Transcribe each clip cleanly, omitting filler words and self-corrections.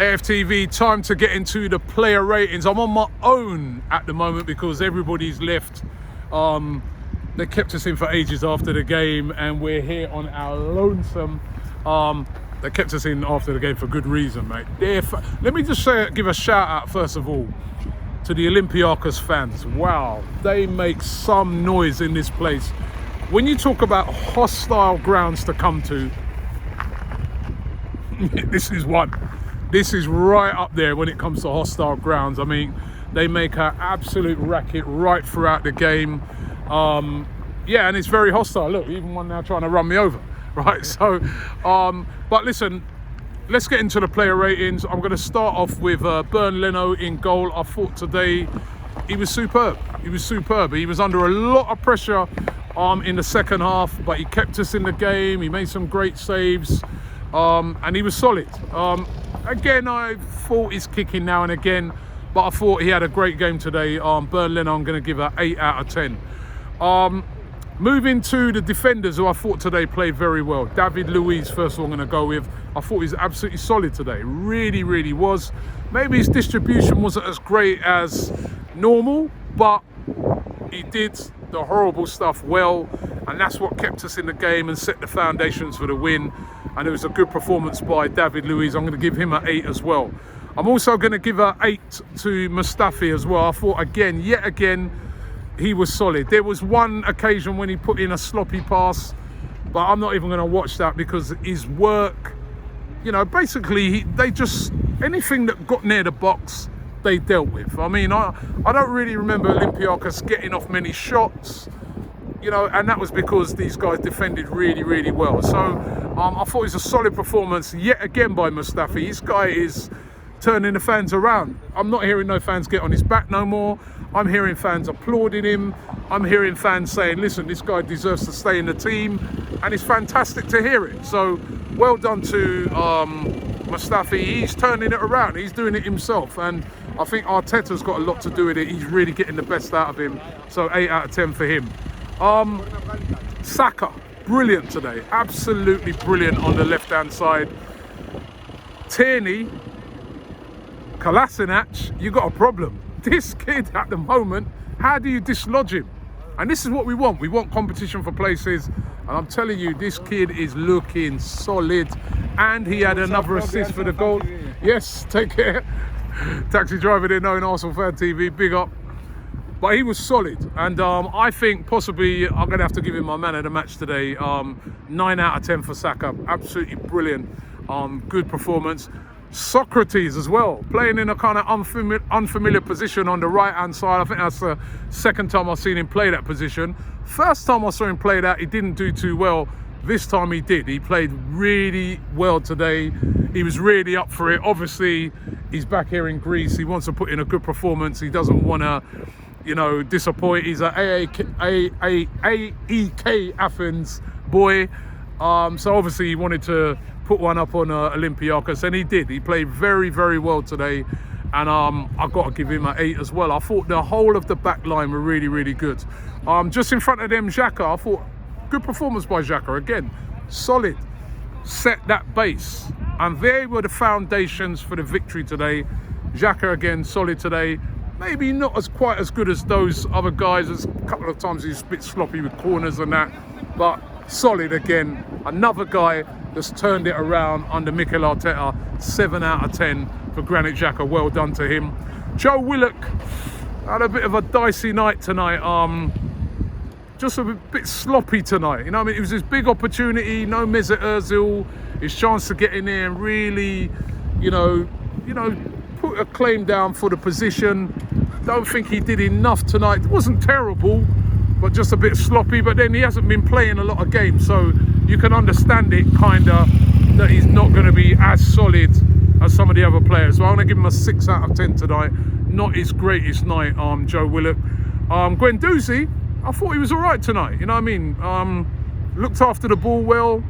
AFTV, time to get into the player ratings. I'm on my own at the moment because everybody's left. They kept us in for ages after the game, and we're here on our lonesome. They kept us in after the game for good reason, mate. Let me just give a shout out first of all to the Olympiacos fans. Wow, they make some noise in this place. When you talk about hostile grounds to come to, this is one. This is right up there when it comes to hostile grounds. I mean, they make an absolute racket right throughout the game. Yeah, and it's very hostile. Look, even one now trying to run me over, right? So, but listen, let's get into the player ratings. I'm going to start off with LENO in goal. I thought today he was superb. He was superb. He was under a lot of pressure in the second half, but he kept us in the game. He made some great saves, and he was solid. Again, I thought he's kicking now and again, but I thought he had a great game today. LENO, I'm going to give an 8 out of 10. Moving to the defenders, who I thought today played very well. LUIZ, first of all, I'm going to go with. I thought he was absolutely solid today. Really, really was. Maybe his distribution wasn't as great as normal, but he did the horrible stuff well, and that's what kept us in the game and set the foundations for the win. And it was a good performance by LUIZ. I'm going to give him an 8 as well. I'm also going to give an 8 to MUSTAFI as well. I thought, again, yet again, he was solid. There was one occasion when he put in a sloppy pass, but I'm not even going to watch that because his work, you know, basically they just, anything that got near the box, they dealt with. I mean, I don't really remember Olympiacos getting off many shots, you know, and that was because these guys defended really, really well. So I thought it was a solid performance yet again by MUSTAFI. This guy is turning the fans around. I'm not hearing no fans get on his back no more. I'm hearing fans applauding him. I'm hearing fans saying, listen, this guy deserves to stay in the team, and it's fantastic to hear it. So well done to MUSTAFI. He's turning it around. He's doing it himself, and I think Arteta's got a lot to do with it. He's really getting the best out of him. So 8 out of 10 for him. SAKA, brilliant today. Absolutely brilliant on the left-hand side. Tierney, Kolasinac, you got a problem. This kid at the moment, how do you dislodge him? And this is what we want. We want competition for places. And I'm telling you, this kid is looking solid. And he had another assist for the goal. Yes, take care. Taxi driver didn't know in Arsenal Fan TV, big up. But he was solid. And I think possibly I'm going to have to give him my man of the match today. 9 out of 10 for SAKA. Absolutely brilliant. Good performance. SOKRATIS as well, playing in a kind of unfamiliar position on the right-hand side. I think that's the second time I've seen him play that position. First time I saw him play that, he didn't do too well. This time he did. He played really well today. He was really up for it. Obviously, he's back here in Greece. He wants to put in a good performance. He doesn't want to, you know, disappoint. He's an AEK Athens boy. So obviously he wanted to put one up on Olympiacos, and he did. He played very, very well today, and I've got to give him an 8 as well. I thought the whole of the back line were really, really good. Just in front of them, XHAKA, I thought good performance by XHAKA again. Solid, set that base, and they were the foundations for the victory today. XHAKA again, solid today. Maybe not as quite as good as those other guys. There's a couple of times he's a bit sloppy with corners and that, but solid again. Another guy that's turned it around under Mikel Arteta. 7 out of 10 for Granit Xhaka. Well done to him. Joe Willock had a bit of a dicey night tonight. Just a bit sloppy tonight. You know what I mean? It was his big opportunity. No Mesut Ozil. His chance to get in there and really, you know, put a claim down for the position. Don't think he did enough tonight. It wasn't terrible, but just a bit sloppy. But then he hasn't been playing a lot of games, so you can understand it kinda that he's not going to be as solid as some of the other players. So I'm going to give him a 6 out of 10 tonight. Not his greatest night, Joe Willock. Guendouzi, I thought he was all right tonight. You know what I mean? Looked after the ball well.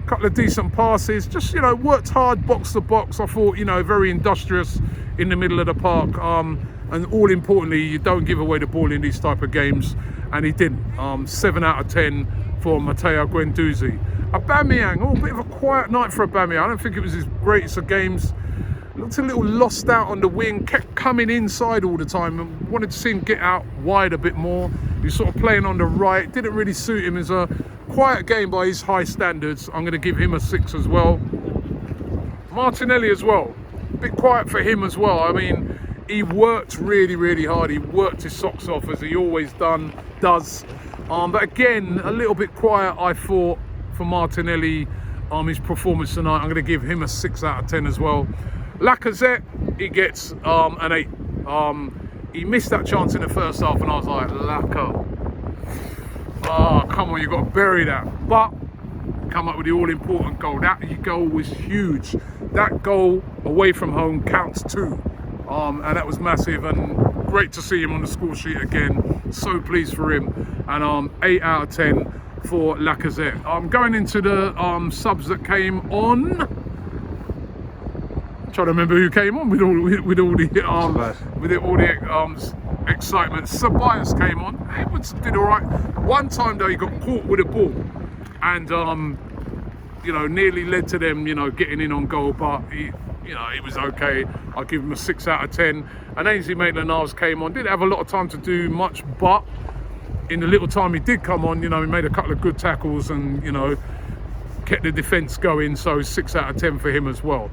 Couple of decent passes. Just, you know, worked hard box to box. I thought, you know, very industrious in the middle of the park. And all importantly, you don't give away the ball in these type of games. And he didn't. 7 out of 10 for Matteo Guendouzi. AUBAMEYANG, a bit of a quiet night for AUBAMEYANG. I don't think it was his greatest of games. looked a little lost out on the wing, kept coming inside all the time, and wanted to see him get out wide a bit more. He was sort of playing on the right, didn't really suit him. As a quiet game by his high standards. I'm going to give him a 6 as well. Martinelli as well, a bit quiet for him as well. I mean, he worked really, really hard. He worked his socks off, as he always does. But again, a little bit quiet, I thought, for Martinelli. His performance tonight, I'm going to give him a 6 out of 10 as well. Lacazette, he gets an 8. He missed that chance in the first half, and I was like, Laca, oh, come on, you've got to bury that. But come up with the all-important goal. That goal was huge. That goal away from home counts too. And that was massive, and great to see him on the score sheet again. So pleased for him. And 8 out of 10 for Lacazette. Going into the subs that came on. I'm trying to remember who came on with all the excitement. CEBALLOS came on. Edwards did all right. One time though, he got caught with a ball, and you know, nearly led to them, you know, getting in on goal. But he, you know, it was okay. I'll give him a 6 out of 10. And Ainsley Maitland-Niles came on. Didn't have a lot of time to do much, but in the little time he did come on, you know, he made a couple of good tackles and, you know, kept the defence going. So 6 out of 10 for him as well.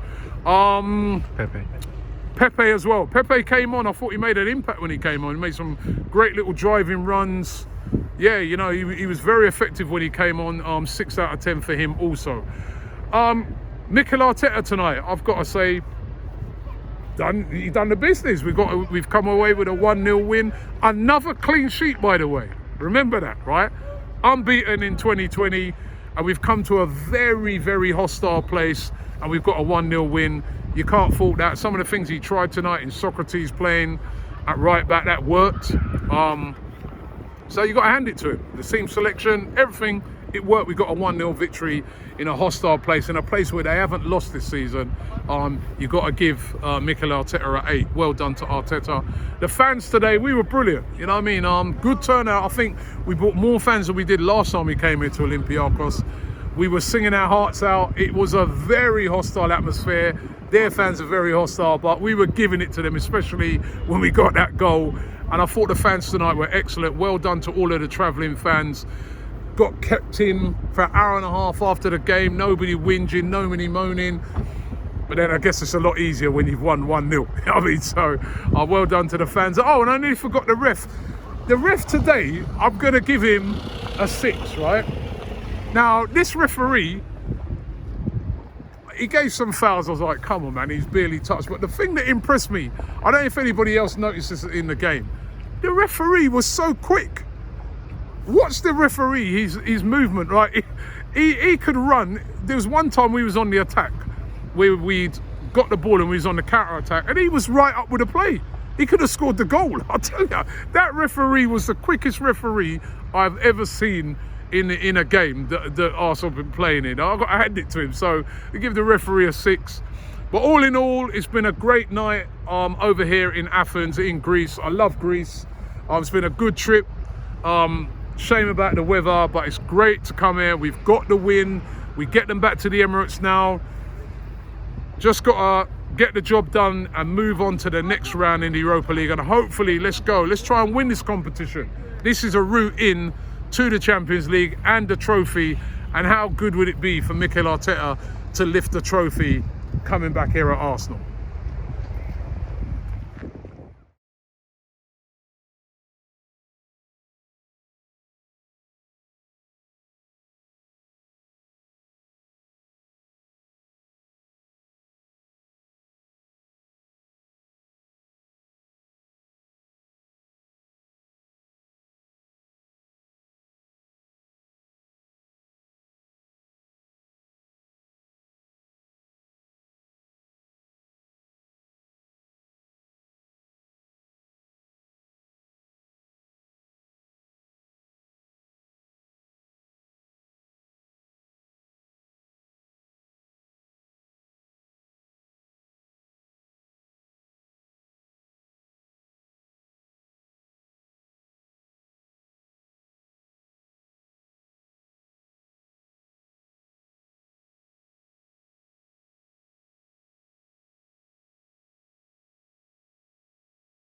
Pepe as well. Pepe came on. I thought he made an impact when he came on. He made some great little driving runs. Yeah, you know, he was very effective when he came on. 6 out of 10 for him also. Mikel Arteta tonight, I've got to say, he done the business. We've come away with a 1-0 win. Another clean sheet, by the way. Remember that, right? Unbeaten in 2020, and we've come to a very, very hostile place, and we've got a 1-0 win. You can't fault that. Some of the things he tried tonight in SOKRATIS playing at right back, that worked. So you got to hand it to him. The team selection, everything, it worked. We got a 1-0 victory in a hostile place, in a place where they haven't lost this season. You got to give Mikel Arteta an 8. Well done to Arteta. The fans today, we were brilliant. You know what I mean? Good turnout. I think we brought more fans than we did last time we came here to Olympiacos. We were singing our hearts out. It was a very hostile atmosphere. Their fans are very hostile, but we were giving it to them, especially when we got that goal. And I thought the fans tonight were excellent. Well done to all of the travelling fans. Got kept in for an hour and a half after the game. Nobody whinging, nobody moaning. But then I guess it's a lot easier when you've won 1-0. I mean, so well done to the fans. Oh, and I nearly forgot the ref. The ref today, I'm going to give him a 6, right? Now, this referee, he gave some fouls. I was like, come on, man, he's barely touched. But the thing that impressed me, I don't know if anybody else noticed this in the game, the referee was so quick. Watch the referee, his movement, right? He could run. There was one time we was on the attack, where we'd got the ball and we was on the counter-attack, and he was right up with the play. He could have scored the goal. I'll tell you, that referee was the quickest referee I've ever seen in a game that Arsenal have been playing in. I've got to hand it to him. So I give the referee a 6. But all in all, it's been a great night over here in Athens, in Greece. I love Greece. It's been a good trip. Shame about the weather, but it's great to come here. We've got the win. We get them back to the Emirates now. Just got to get the job done and move on to the next round in the Europa League. And hopefully, let's go. Let's try and win this competition. This is a route in to the Champions League and the trophy. And how good would it be for Mikel Arteta to lift the trophy coming back here at Arsenal?